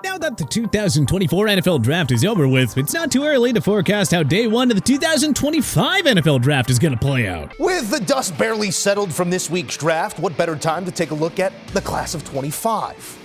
Now that the 2024 NFL Draft is over with, it's not too early to forecast how day one of the 2025 NFL Draft is going to play out. With the dust barely settled from this week's draft, what better time to take a look at the class of 25?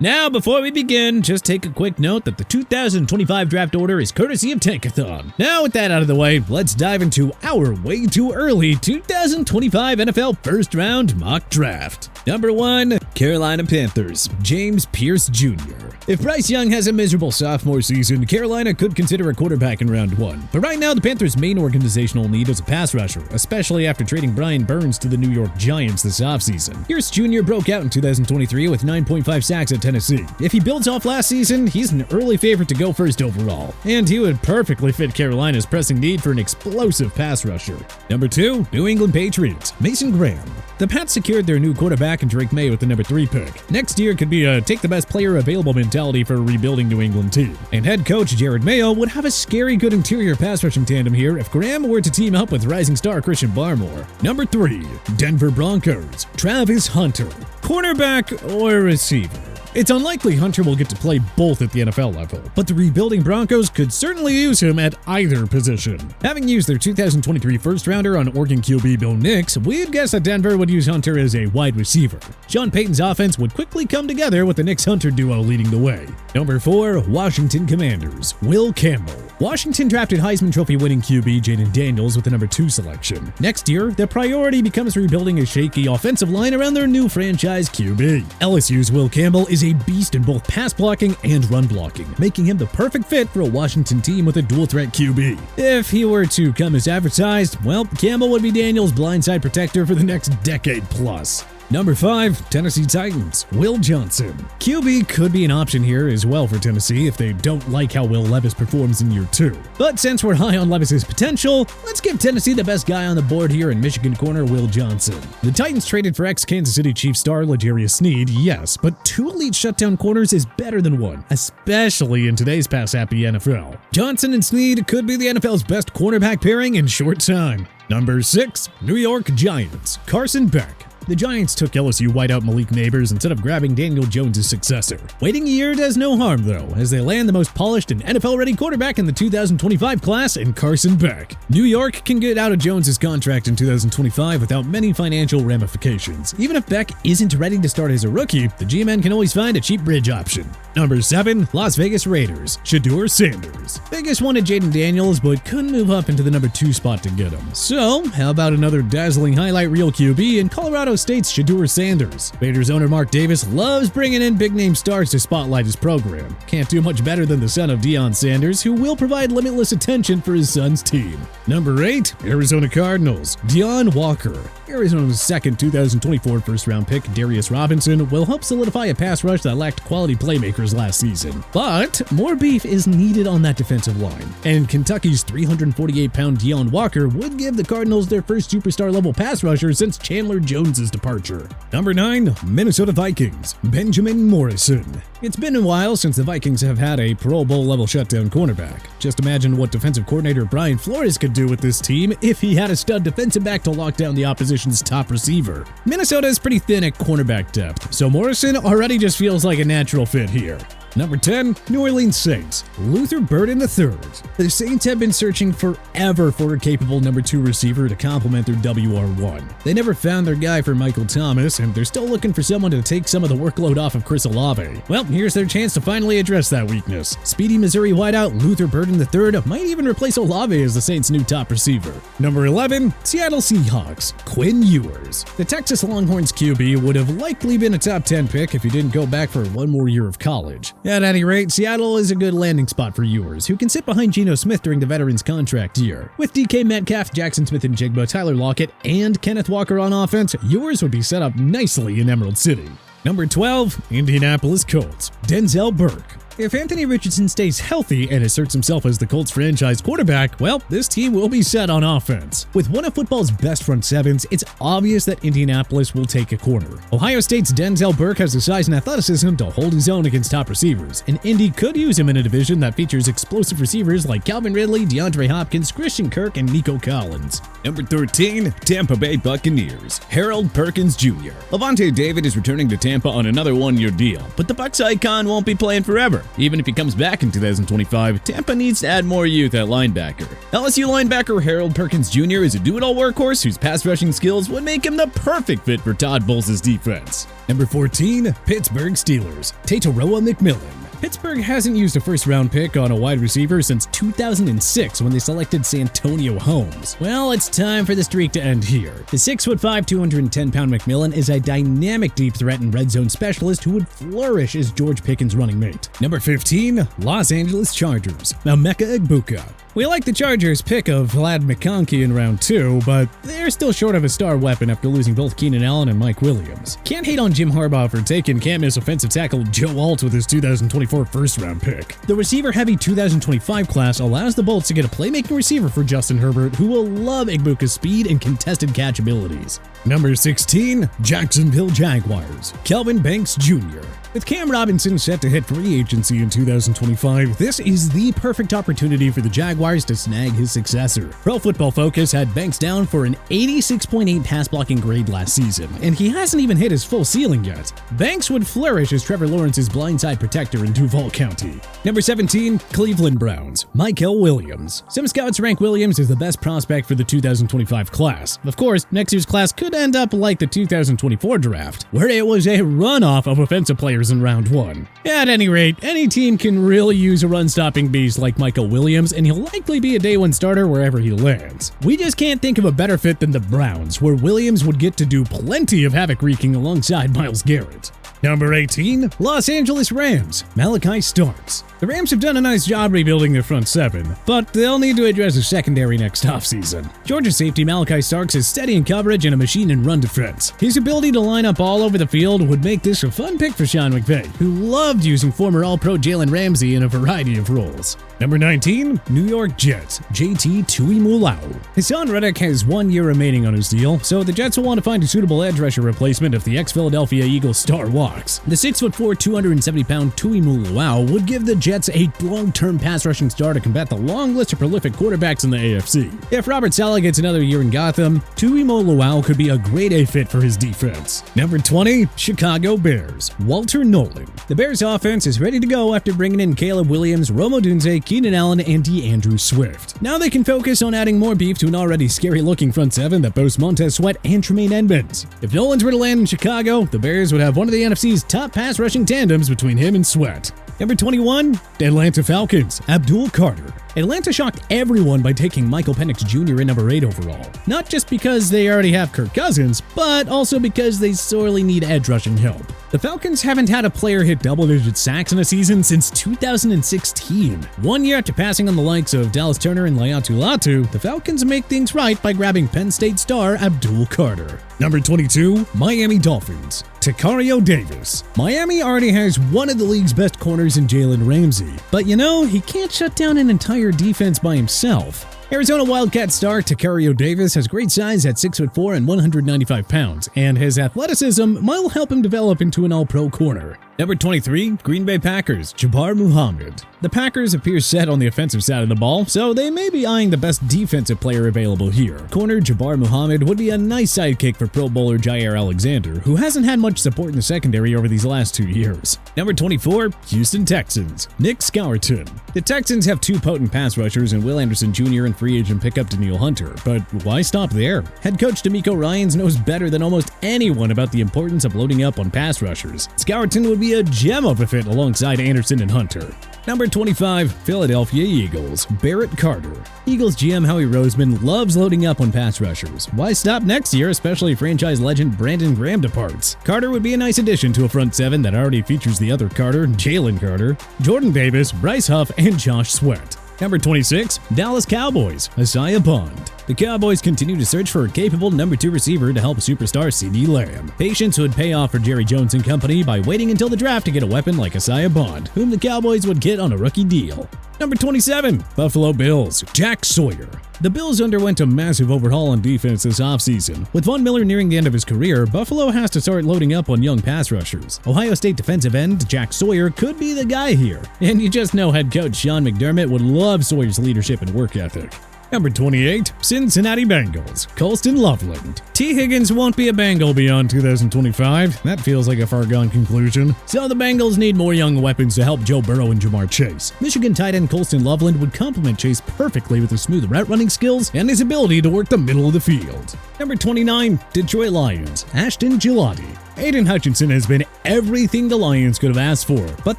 Now, before we begin, just take a quick note that the 2025 draft order is courtesy of Tankathon. Now, with that out of the way, let's dive into our way too early 2025 NFL first round mock draft. Number 1, Carolina Panthers, James Pierce Jr. If Bryce Young has a miserable sophomore season, Carolina could consider a quarterback in round 1. But right now, the Panthers' main organizational need is a pass rusher, especially after trading Brian Burns to the New York Giants this offseason. Pierce Jr. broke out in 2023 with 9.5 sacks at Tennessee. If he builds off last season, he's an early favorite to go first overall, and he would perfectly fit Carolina's pressing need for an explosive pass rusher. Number 2, New England Patriots, Mason Graham. The Pats secured their new quarterback in Drake May with the number 3 pick. Next year could be a take the best player available mentality for a rebuilding New England team. And head coach Jared Mayo would have a scary good interior pass rushing tandem here if Graham were to team up with rising star Christian Barmore. Number 3, Denver Broncos, Travis Hunter, cornerback or receiver. It's unlikely Hunter will get to play both at the NFL level, but the rebuilding Broncos could certainly use him at either position. Having used their 2023 first-rounder on Oregon QB Bill Nix, we'd guess that Denver would use Hunter as a wide receiver. Sean Payton's offense would quickly come together with the Nix-Hunter duo leading the way. Number 4, Washington Commanders, Will Campbell. Washington drafted Heisman Trophy winning QB Jaden Daniels with the number 2 selection. Next year, the priority becomes rebuilding a shaky offensive line around their new franchise QB. LSU's Will Campbell is a beast in both pass blocking and run blocking, making him the perfect fit for a Washington team with a dual-threat QB. If he were to come as advertised, well, Campbell would be Daniels' blindside protector for the next decade plus. Number 5, Tennessee Titans, Will Johnson. QB could be an option here as well for Tennessee if they don't like how Will Levis performs in year 2. But since we're high on Levis's potential, let's give Tennessee the best guy on the board here in Michigan corner Will Johnson. The Titans traded for ex-Kansas City Chiefs star L'Jarius Sneed, yes, but 2 elite shutdown corners is better than 1, especially in today's pass-happy NFL. Johnson and Sneed could be the NFL's best cornerback pairing in short time. Number 6, New York Giants, Carson Beck. The Giants took LSU wideout Malik Neighbors instead of grabbing Daniel Jones' successor. Waiting a year does no harm, though, as they land the most polished and NFL-ready quarterback in the 2025 class in Carson Beck. New York can get out of Jones' contract in 2025 without many financial ramifications. Even if Beck isn't ready to start as a rookie, the G-Men can always find a cheap bridge option. Number 7, Las Vegas Raiders, Shedeur Sanders. Vegas wanted Jaden Daniels, but couldn't move up into the number 2 spot to get him. So, how about another dazzling highlight reel QB in Colorado State's Shedeur Sanders? Raiders owner Mark Davis loves bringing in big-name stars to spotlight his program. Can't do much better than the son of Deion Sanders, who will provide limitless attention for his son's team. Number 8, Arizona Cardinals, Deion Walker. Arizona's second 2024 first-round pick, Darius Robinson, will help solidify a pass rush that lacked quality playmakers last season. But more beef is needed on that defensive line, and Kentucky's 348-pound Deion Walker would give the Cardinals their first superstar-level pass rusher since Chandler Jones' departure. Number 9, Minnesota Vikings, Benjamin Morrison. It's been a while since the Vikings have had a Pro Bowl-level shutdown cornerback. Just imagine what defensive coordinator Brian Flores could do with this team if he had a stud defensive back to lock down the opposition's top receiver. Minnesota is pretty thin at cornerback depth, so Morrison already just feels like a natural fit here. Number 10, New Orleans Saints, Luther Burden III. The Saints have been searching forever for a capable number 2 receiver to complement their WR1. They never found their guy for Michael Thomas, and they're still looking for someone to take some of the workload off of Chris Olave. Well, here's their chance to finally address that weakness. Speedy Missouri wideout Luther Burden III might even replace Olave as the Saints' new top receiver. Number 11, Seattle Seahawks, Quinn Ewers. The Texas Longhorns QB would have likely been a top 10 pick if he didn't go back for one more year of college. At any rate, Seattle is a good landing spot for Ewers, who can sit behind Geno Smith during the veteran's contract year. With DK Metcalf, Jackson Smith and Jigba, Tyler Lockett, and Kenneth Walker on offense, Ewers would be set up nicely in Emerald City. Number 12, Indianapolis Colts, Denzel Burke. If Anthony Richardson stays healthy and asserts himself as the Colts franchise quarterback, well, this team will be set on offense. With one of football's best front sevens, it's obvious that Indianapolis will take a corner. Ohio State's Denzel Burke has the size and athleticism to hold his own against top receivers, and Indy could use him in a division that features explosive receivers like Calvin Ridley, DeAndre Hopkins, Christian Kirk, and Nico Collins. Number 13, Tampa Bay Buccaneers, Harold Perkins Jr. Levante David is returning to Tampa on another one-year deal, but the Bucs icon won't be playing forever. Even if he comes back in 2025, Tampa needs to add more youth at linebacker. LSU linebacker Harold Perkins Jr. is a do-it-all workhorse whose pass rushing skills would make him the perfect fit for Todd Bowles' defense. Number 14, Pittsburgh Steelers, Tateroa McMillan. Pittsburgh hasn't used a first-round pick on a wide receiver since 2006 when they selected Santonio Holmes. Well, it's time for the streak to end here. The 6'5", 210-pound McMillan is a dynamic deep threat and red zone specialist who would flourish as George Pickens' running mate. Number 15, Los Angeles Chargers, Emeka Egbuka. We like the Chargers' pick of Vlad McConkey in round 2, but they're still short of a star weapon after losing both Keenan Allen and Mike Williams. Can't hate on Jim Harbaugh for taking can't-miss offensive tackle Joe Alt with his 2024 first-round pick. The receiver-heavy 2025 class allows the Bolts to get a playmaking receiver for Justin Herbert, who will love Egbuka's speed and contested catch abilities. Number 16, Jacksonville Jaguars, Kelvin Banks Jr. With Cam Robinson set to hit free agency in 2025, this is the perfect opportunity for the Jaguars to snag his successor. Pro Football Focus had Banks down for an 86.8 pass blocking grade last season, and he hasn't even hit his full ceiling yet. Banks would flourish as Trevor Lawrence's blindside protector in Duval County. Number 17, Cleveland Browns, Michael Williams. Some scouts rank Williams as the best prospect for the 2025 class. Of course, next year's class could end up like the 2024 draft, where it was a runoff of offensive players in round 1. At any rate, any team can really use a run-stopping beast like Michael Williams, and he'll likely be a day-one starter wherever he lands. We just can't think of a better fit than the Browns, where Williams would get to do plenty of havoc wreaking alongside Myles Garrett. Number 18, Los Angeles Rams, Malachi Starks. The Rams have done a nice job rebuilding their front seven, but they'll need to address the secondary next offseason. Georgia safety Malachi Starks is steady in coverage and a machine in run defense. His ability to line up all over the field would make this a fun pick for Sean McVay, who loved using former All-Pro Jalen Ramsey in a variety of roles. Number 19, New York Jets, JT Tuimoloau. Hassan Reddick has 1 year remaining on his deal, so the Jets will want to find a suitable edge rusher replacement if the ex-Philadelphia Eagles star walks. The 6'4", 270-pound Tuimoloau would give the Jets a long-term pass rushing star to combat the long list of prolific quarterbacks in the AFC. If Robert Saleh gets another year in Gotham, Tuimoloau could be a great A fit for his defense. Number 20, Chicago Bears, Walter Nolan. The Bears offense is ready to go after bringing in Caleb Williams, Rome Odunze, Keenan Allen, and DeAndre Swift. Now they can focus on adding more beef to an already scary-looking front seven that boasts Montez Sweat and Tremaine Edmonds. If Nolan's were to land in Chicago, the Bears would have one of the NFC's top pass rushing tandems between him and Sweat. Number 21, Atlanta Falcons, Abdul Carter. Atlanta shocked everyone by taking Michael Penix Jr. in number 8 overall. Not just because they already have Kirk Cousins, but also because they sorely need edge rushing help. The Falcons haven't had a player hit double-digit sacks in a season since 2016. 1 year after passing on the likes of Dallas Turner and Laiatu Latu, the Falcons make things right by grabbing Penn State star Abdul Carter. Number 22, Miami Dolphins, Takario Davis. Miami already has one of the league's best corners in Jalen Ramsey, but you know, he can't shut down an entire defense by himself. Arizona Wildcat star Takario Davis has great size at 6'4" and 195 pounds, and his athleticism might help him develop into an all-pro corner. Number 23, Green Bay Packers, Jabbar Muhammad. The Packers appear set on the offensive side of the ball, so they may be eyeing the best defensive player available here. Corner Jabbar Muhammad would be a nice sidekick for Pro Bowler Jair Alexander, who hasn't had much support in the secondary over these last 2 years. Number 24, Houston Texans, Nick Scourton. The Texans have 2 potent pass rushers in Will Anderson Jr. and free agent pickup Daniil Hunter, but why stop there? Head coach DeMeco Ryans knows better than almost anyone about the importance of loading up on pass rushers. Scourton would be a gem of a fit alongside Anderson and Hunter. Number 25, Philadelphia Eagles, Barrett Carter. Eagles GM Howie Roseman loves loading up on pass rushers. Why stop next year, especially if franchise legend Brandon Graham departs? Carter would be a nice addition to a front seven that already features the other Carter, Jalen Carter, Jordan Davis, Bryce Huff, and Josh Sweat. Number 26, Dallas Cowboys, Isaiah Bond. The Cowboys continue to search for a capable number 2 receiver to help superstar CeeDee Lamb. Patience would pay off for Jerry Jones and company by waiting until the draft to get a weapon like Isaiah Bond, whom the Cowboys would get on a rookie deal. Number 27, Buffalo Bills, Jack Sawyer. The Bills underwent a massive overhaul on defense this offseason. With Von Miller nearing the end of his career, Buffalo has to start loading up on young pass rushers. Ohio State defensive end Jack Sawyer could be the guy here. And you just know head coach Sean McDermott would love Sawyer's leadership and work ethic. Number 28, Cincinnati Bengals, Colston Loveland. T. Higgins won't be a Bengal beyond 2025. That feels like a far-gone conclusion. So the Bengals need more young weapons to help Joe Burrow and Jamar Chase. Michigan tight end Colston Loveland would complement Chase perfectly with his smooth route running skills and his ability to work the middle of the field. Number 29, Detroit Lions, Ashton Gillotte. Aiden Hutchinson has been everything the Lions could have asked for, but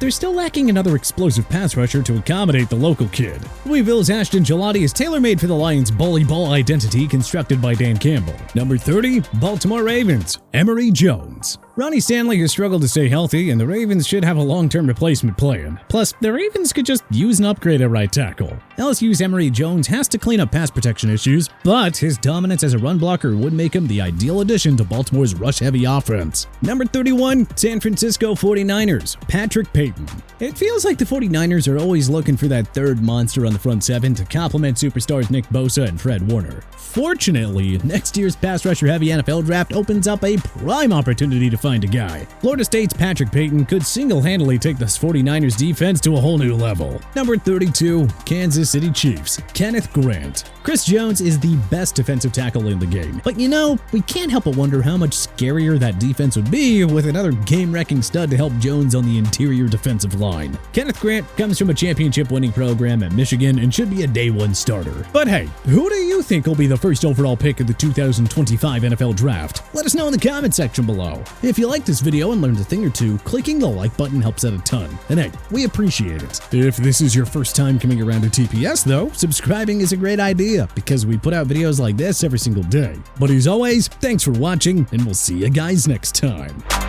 they're still lacking another explosive pass rusher to accommodate the local kid. Louisville's Ashton Gillotte is tailor-made for the Lions' bully ball identity constructed by Dan Campbell. Number 30, Baltimore Ravens, Emory Jones. Ronnie Stanley has struggled to stay healthy, and the Ravens should have a long-term replacement plan. Plus, the Ravens could just use an upgrade at right tackle. LSU's Emory Jones has to clean up pass protection issues, but his dominance as a run blocker would make him the ideal addition to Baltimore's rush-heavy offense. Number 31, San Francisco 49ers, Patrick Payton. It feels like the 49ers are always looking for that third monster on the front seven to complement superstars Nick Bosa and Fred Warner. Fortunately, next year's pass rusher-heavy NFL draft opens up a prime opportunity to find a guy. Florida State's Patrick Payton could single-handedly take this 49ers defense to a whole new level. Number 32, Kansas City Chiefs, Kenneth Grant. Chris Jones is the best defensive tackle in the game, but you know, we can't help but wonder how much scarier that defense would be with another game-wrecking stud to help Jones on the interior defensive line. Kenneth Grant comes from a championship-winning program at Michigan and should be a day-one starter. But hey, who do you think will be the first overall pick of the 2025 NFL Draft? Let us know in the comment section below. If you liked this video and learned a thing or two, clicking the like button helps out a ton. And hey, we appreciate it. If this is your first time coming around to TPS though, subscribing is a great idea because we put out videos like this every single day. But as always, thanks for watching and we'll see you guys next time.